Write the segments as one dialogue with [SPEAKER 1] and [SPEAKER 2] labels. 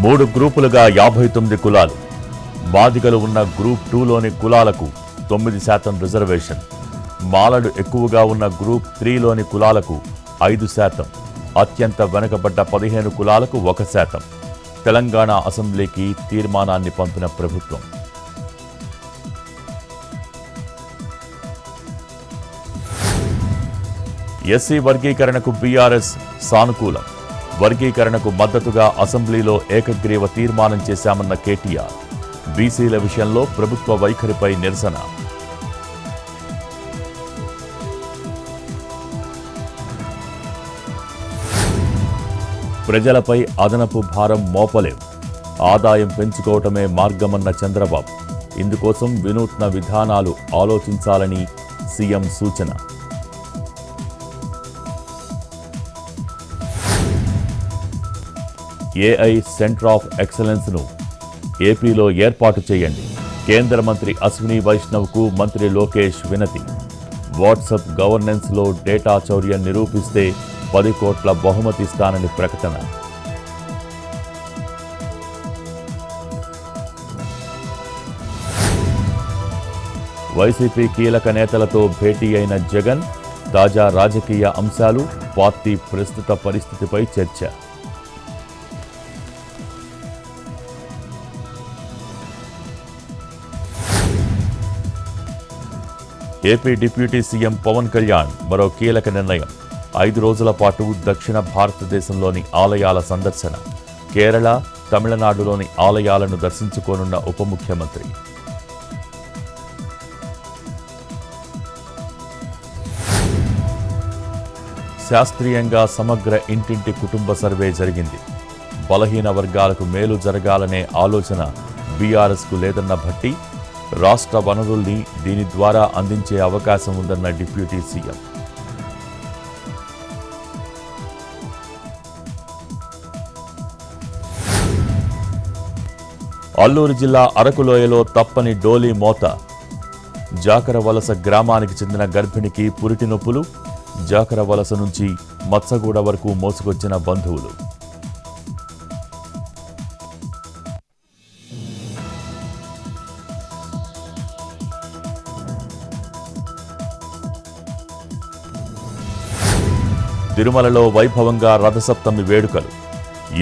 [SPEAKER 1] 3 గ్రూపులుగా 59 కులాలు. బాధికలు ఉన్న గ్రూప్ 2లోని కులాలకు 9% రిజర్వేషన్. మాలలు ఎక్కువగా ఉన్న గ్రూప్ 3లోని కులాలకు 5%. అత్యంత వెనుకబడ్డ 15 కులాలకు 1%. తెలంగాణ అసెంబ్లీకి తీర్మానాన్ని పంపిన ప్రభుత్వం. ఎస్సీ వర్గీకరణకు బీఆర్ఎస్ సానుకూలం. వర్గీకరణకు మద్దతుగా అసెంబ్లీలో ఏకగ్రీవ తీర్మానం చేశామన్న కేటీఆర్. బీసీల విషయంలో ప్రభుత్వ వైఖరిపై నిరసన. ప్రజలపై అదనపు భారం మోపలేం. ఆదాయం పెంచుకోవటమే మార్గమన్న చంద్రబాబు. ఇందుకోసం వినూత్న విధానాలు ఆలోచించాలని సీఎం సూచన. ఏఐ సెంటర్ ఆఫ్ ఎక్సలెన్స్ను ఏపీలో ఏర్పాటు చేయండి. కేంద్ర మంత్రి అశ్విని వైష్ణవ్కు మంత్రి లోకేష్ వినతి. వాట్సాప్ గవర్నెన్స్లో డేటా చౌర్యం నిరూపిస్తే 10 కోట్ల బహుమతి ఇస్తానని ప్రకటన. వైసీపీ కీలక నేతలతో భేటీ అయిన జగన్. తాజా రాజకీయ అంశాలు, పార్టీ ప్రస్తుత పరిస్థితిపై చర్చ. AP deputy CM Pawan Kalyan మరో కీలక నిర్ణయం. 5 రోజుల పాటు దక్షిణ భారతదేశంలోని ఆలయాల సందర్శన. కేరళ, తమిళనాడులోని ఆలయాలను దర్శించుకోనున్న ఉప ముఖ్యమంత్రి. శాస్త్రీయంగా సమగ్ర ఇంటింటి కుటుంబ సర్వే జరిగింది. బలహీన వర్గాలకు మేలు జరగాలనే ఆలోచన బీఆర్ఎస్కు లేదన్న భట్టి. రాష్ట్ర వనరుల్ని దీని ద్వారా అందించే అవకాశం ఉందన్న డిప్యూటీ సీఎం. అల్లూరు జిల్లా అరకులోయలో తప్పని డోలీ మోత. జాకరవలస గ్రామానికి చెందిన గర్భిణికి పురిటి నొప్పులు. జాకరవలస నుంచి మత్సగూడ వరకు మోసుకొచ్చిన బంధువులు. తిరుమలలో వైభవంగా రథసప్తమి వేడుకలు.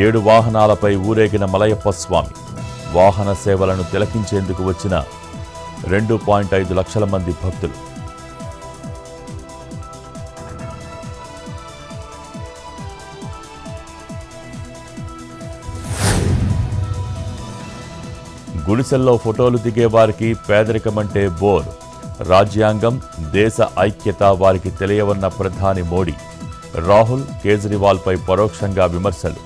[SPEAKER 1] 7 వాహనాలపై ఊరేగిన మలయప్ప స్వామి. వాహన సేవలను తిలకించేందుకు వచ్చిన 2.5 లక్షల మంది భక్తులు. గుడిసెల్లో ఫోటోలు దిగే వారికి పేదరికమంటే బోర్. రాజ్యాంగం, దేశ ఐక్యత వారికి తెలియవన్న ప్రధాని మోడీ. రాహుల్, కేజ్రీవాల్పై పరోక్షంగా విమర్శలు.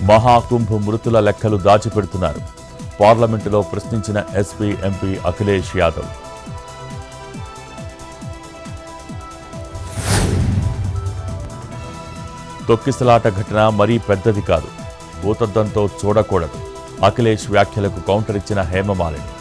[SPEAKER 1] మహాకుంభ్ మృతుల లెక్కలు దాచిపెడుతున్నారు. పార్లమెంటులో ప్రశ్నించిన ఎస్పీ, ఎంపీ అఖిలేష్ యాదవ్. తొక్కిసలాట ఘటన మరీ పెద్దది కాదు. భూతద్దంతో చూడకూడదు. అఖిలేష్ వ్యాఖ్యలకు కౌంటర్ ఇచ్చిన హేమమాలిని.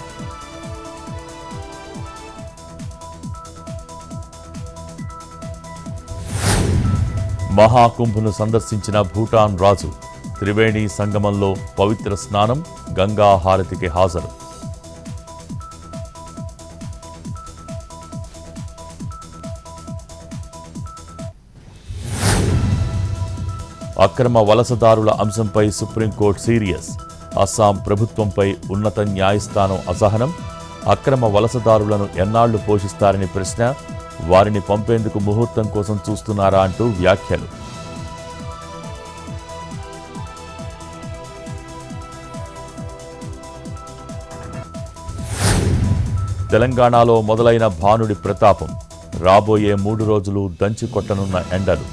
[SPEAKER 1] మహాకుంభ్ను సందర్శించిన భూటాన్ రాజు. త్రివేణి సంగమంలో పవిత్ర స్నానం, గంగా హారతికి హాజరు. అక్రమ వలసదారుల అంశంపై సుప్రీంకోర్టు సీరియస్. అస్సాం ప్రభుత్వంపై ఉన్నత న్యాయస్థానం అసహనం. అక్రమ వలసదారులను ఎన్నాళ్లు పోషిస్తారని ప్రశ్న. వారిని పంపేందుకు ముహూర్తం కోసం చూస్తున్నారా అంటూ వ్యాఖ్యలు. తెలంగాణలో మొదలైన భానుడి ప్రతాపం. రాబోయే 3 రోజులు దంచి కొట్టనున్న ఎండలు.